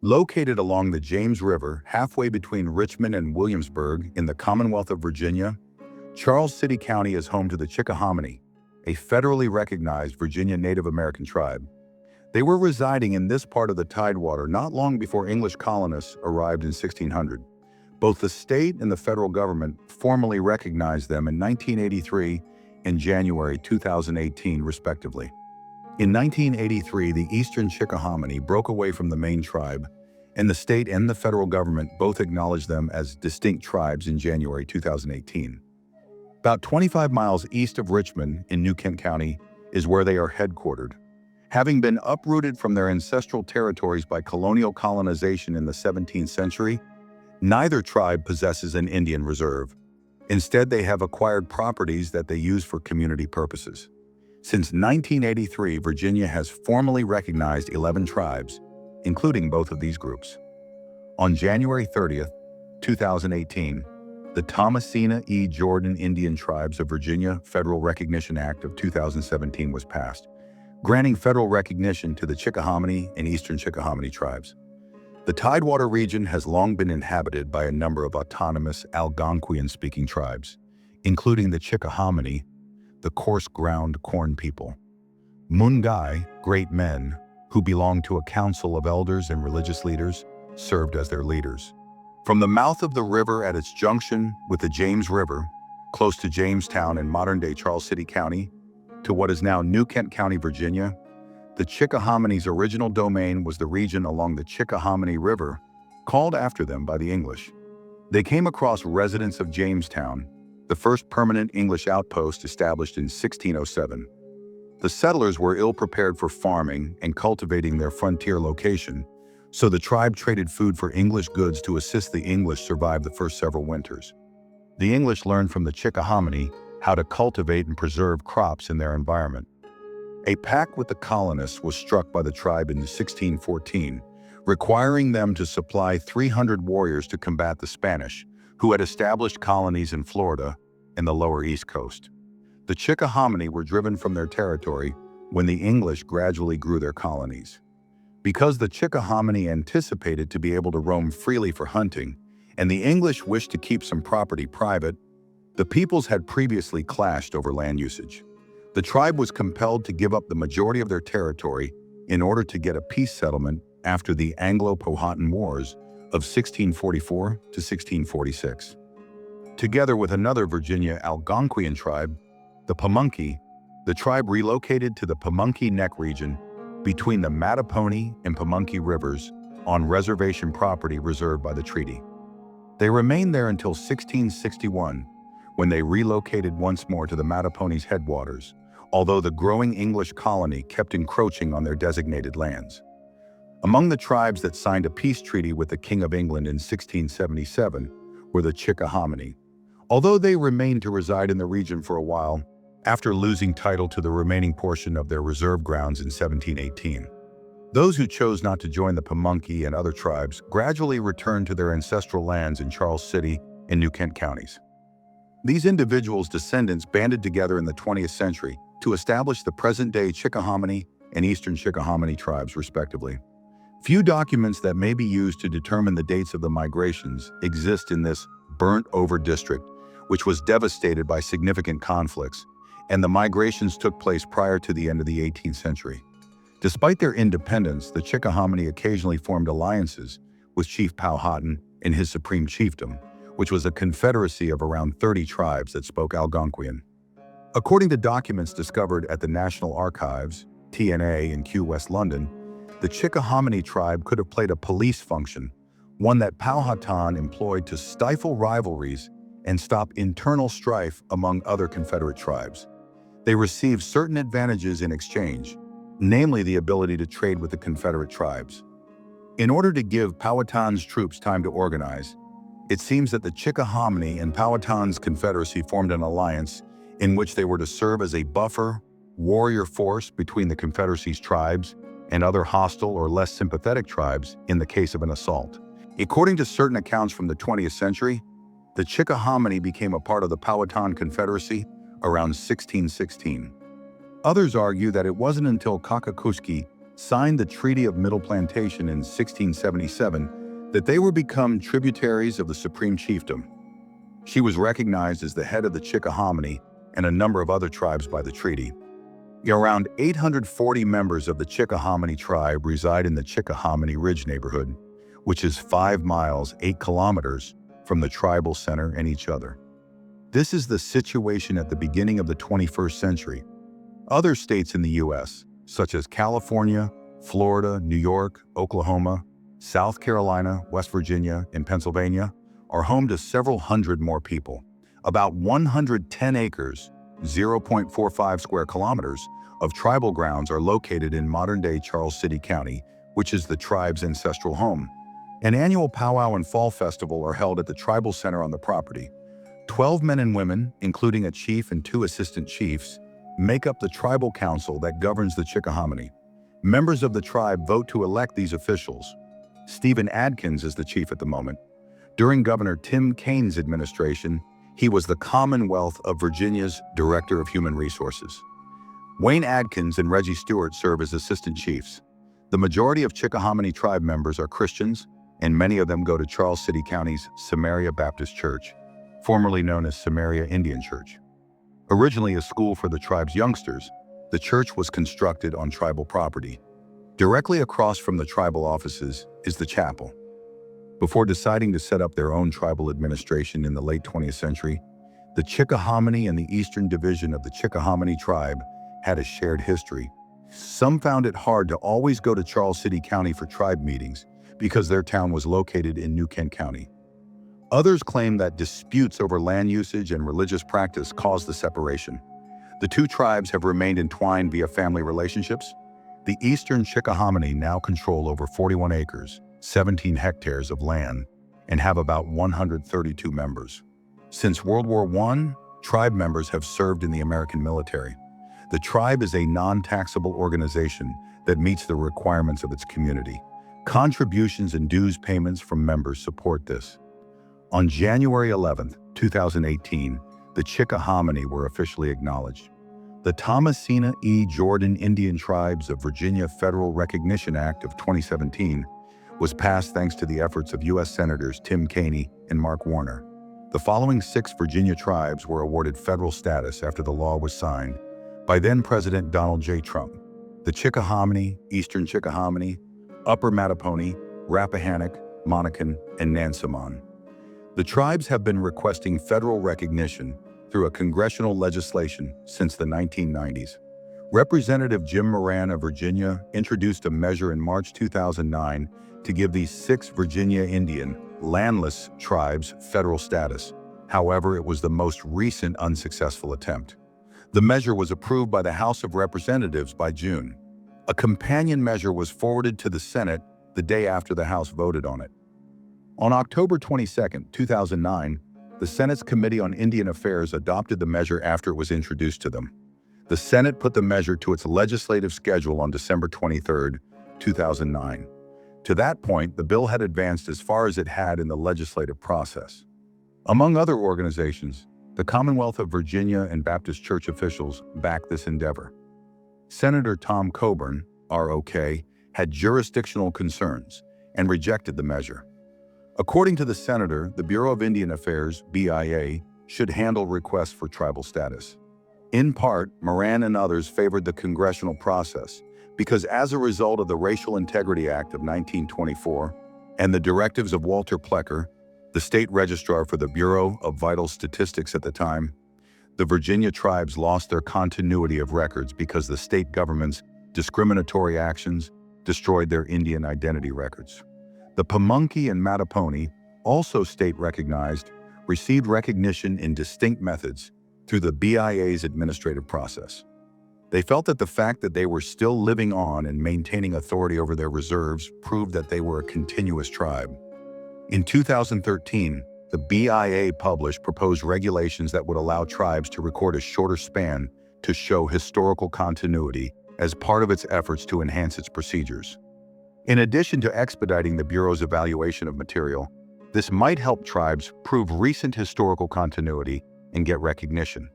Located along the James River, halfway between Richmond and Williamsburg in the Commonwealth of Virginia, Charles City County is home to the Chickahominy, a federally recognized Virginia Native American tribe. They were residing in this part of the Tidewater not long before English colonists arrived in 1600. Both the state and the federal government formally recognized them in 1983 and January 2018, respectively. In 1983, the Eastern Chickahominy broke away from the main tribe, and the state and the federal government both acknowledged them as distinct tribes in January 2018. About 25 miles east of Richmond in New Kent County is where they are headquartered. Having been uprooted from their ancestral territories by colonial colonization in the 17th century, neither tribe possesses an Indian reserve. Instead, they have acquired properties that they use for community purposes. Since 1983, Virginia has formally recognized 11 tribes, including both of these groups. On January 30th, 2018, the Thomasina E. Jordan Indian Tribes of Virginia Federal Recognition Act of 2017 was passed, granting federal recognition to the Chickahominy and Eastern Chickahominy tribes. The Tidewater region has long been inhabited by a number of autonomous Algonquian-speaking tribes, including the Chickahominy, the coarse-ground corn people, Mungai, great men, who belonged to a council of elders and religious leaders, served as their leaders. From the mouth of the river at its junction with the James River, close to Jamestown in modern-day Charles City County, to what is now New Kent County, Virginia, the Chickahominies' original domain was the region along the Chickahominy River, called after them by the English. They came across residents of Jamestown, the first permanent English outpost established in 1607. The settlers were ill-prepared for farming and cultivating their frontier location, so the tribe traded food for English goods to assist the English survive the first several winters. The English learned from the Chickahominy how to cultivate and preserve crops in their environment. A pact with the colonists was struck by the tribe in 1614, requiring them to supply 300 warriors to combat the Spanish, who had established colonies in Florida and the lower East Coast. The Chickahominy were driven from their territory when the English gradually grew their colonies. Because the Chickahominy anticipated to be able to roam freely for hunting, and the English wished to keep some property private, the peoples had previously clashed over land usage. The tribe was compelled to give up the majority of their territory in order to get a peace settlement after the Anglo-Powhatan Wars of 1644 to 1646. Together with another Virginia Algonquian tribe, the Pamunkey, the tribe relocated to the Pamunkey Neck region between the Mattapony and Pamunkey rivers on reservation property reserved by the treaty. They remained there until 1661, when they relocated once more to the Mattapony's headwaters, although the growing English colony kept encroaching on their designated lands. Among the tribes that signed a peace treaty with the King of England in 1677 were the Chickahominy, although they remained to reside in the region for a while after losing title to the remaining portion of their reserve grounds in 1718. Those who chose not to join the Pamunkey and other tribes gradually returned to their ancestral lands in Charles City and New Kent counties. These individuals' descendants banded together in the 20th century to establish the present-day Chickahominy and Eastern Chickahominy tribes, respectively. Few documents that may be used to determine the dates of the migrations exist in this burnt-over district, which was devastated by significant conflicts, and the migrations took place prior to the end of the 18th century. Despite their independence, the Chickahominy occasionally formed alliances with Chief Powhatan and his supreme chiefdom, which was a confederacy of around 30 tribes that spoke Algonquian. According to documents discovered at the National Archives, TNA in Kew West London, the Chickahominy tribe could have played a police function, one that Powhatan employed to stifle rivalries and stop internal strife among other Confederate tribes. They received certain advantages in exchange, namely the ability to trade with the Confederate tribes. In order to give Powhatan's troops time to organize, it seems that the Chickahominy and Powhatan's Confederacy formed an alliance in which they were to serve as a buffer, warrior force between the Confederacy's tribes and other hostile or less sympathetic tribes in the case of an assault. According to certain accounts from the 20th century, the Chickahominy became a part of the Powhatan Confederacy around 1616. Others argue that it wasn't until Kakakuski signed the Treaty of Middle Plantation in 1677 that they were become tributaries of the Supreme Chiefdom. She was recognized as the head of the Chickahominy and a number of other tribes by the treaty. Around 840 members of the Chickahominy tribe reside in the Chickahominy Ridge neighborhood, which is 5 miles, 8 kilometers from the tribal center and each other. This is the situation at the beginning of the 21st century. Other states in the U.S., such as California, Florida, New York, Oklahoma, South Carolina, West Virginia, and Pennsylvania, are home to several hundred more people. About 110 acres, 0.45 square kilometers, of tribal grounds are located in modern-day Charles City County, which is the tribe's ancestral home. An annual powwow and fall festival are held at the tribal center on the property. 12 men and women, including a chief and 2 assistant chiefs, make up the tribal council that governs the Chickahominy. Members of the tribe vote to elect these officials. Stephen Adkins is the chief at the moment. During Governor Tim Kaine's administration, he was the Commonwealth of Virginia's Director of Human Resources. Wayne Adkins and Reggie Stewart serve as assistant chiefs. The majority of Chickahominy tribe members are Christians, and many of them go to Charles City County's Samaria Baptist Church, formerly known as Samaria Indian Church. Originally a school for the tribe's youngsters, the church was constructed on tribal property. Directly across from the tribal offices is the chapel. Before deciding to set up their own tribal administration in the late 20th century, the Chickahominy and the Eastern Division of the Chickahominy tribe had a shared history. Some found it hard to always go to Charles City County for tribe meetings because their town was located in New Kent County. Others claim that disputes over land usage and religious practice caused the separation. The two tribes have remained entwined via family relationships. The Eastern Chickahominy now control over 41 acres, 17 hectares of land, and have about 132 members. Since World War I, tribe members have served in the American military. The tribe is a non-taxable organization that meets the requirements of its community. Contributions and dues payments from members support this. On January 11, 2018, the Chickahominy were officially acknowledged. The Thomasina E. Jordan Indian Tribes of Virginia Federal Recognition Act of 2017 was passed thanks to the efforts of U.S. Senators Tim Kaine and Mark Warner. The following 6 Virginia tribes were awarded federal status after the law was signed by then-President Donald J. Trump: the Chickahominy, Eastern Chickahominy, Upper Mattapony, Rappahannock, Monacan, and Nansemond. The tribes have been requesting federal recognition through a congressional legislation since the 1990s. Representative Jim Moran of Virginia introduced a measure in March 2009 to give these 6 Virginia Indian, landless tribes federal status. However, it was the most recent unsuccessful attempt. The measure was approved by the House of Representatives by June. A companion measure was forwarded to the Senate the day after the House voted on it. On October 22, 2009, the Senate's Committee on Indian Affairs adopted the measure after it was introduced to them. The Senate put the measure to its legislative schedule on December 23, 2009. To that point, the bill had advanced as far as it had in the legislative process. Among other organizations, the Commonwealth of Virginia and Baptist Church officials backed this endeavor. Senator Tom Coburn, ROK, had jurisdictional concerns and rejected the measure. According to the senator, the Bureau of Indian Affairs, BIA, should handle requests for tribal status. In part, Moran and others favored the congressional process because as a result of the Racial Integrity Act of 1924 and the directives of Walter Plecker, the state registrar for the Bureau of Vital Statistics at the time, the Virginia tribes lost their continuity of records because the state government's discriminatory actions destroyed their Indian identity records. The Pamunkey and Mattapony, also state-recognized, received recognition in distinct methods through the BIA's administrative process. They felt that the fact that they were still living on and maintaining authority over their reserves proved that they were a continuous tribe. In 2013, the BIA published proposed regulations that would allow tribes to record a shorter span to show historical continuity as part of its efforts to enhance its procedures. In addition to expediting the Bureau's evaluation of material, this might help tribes prove recent historical continuity and get recognition.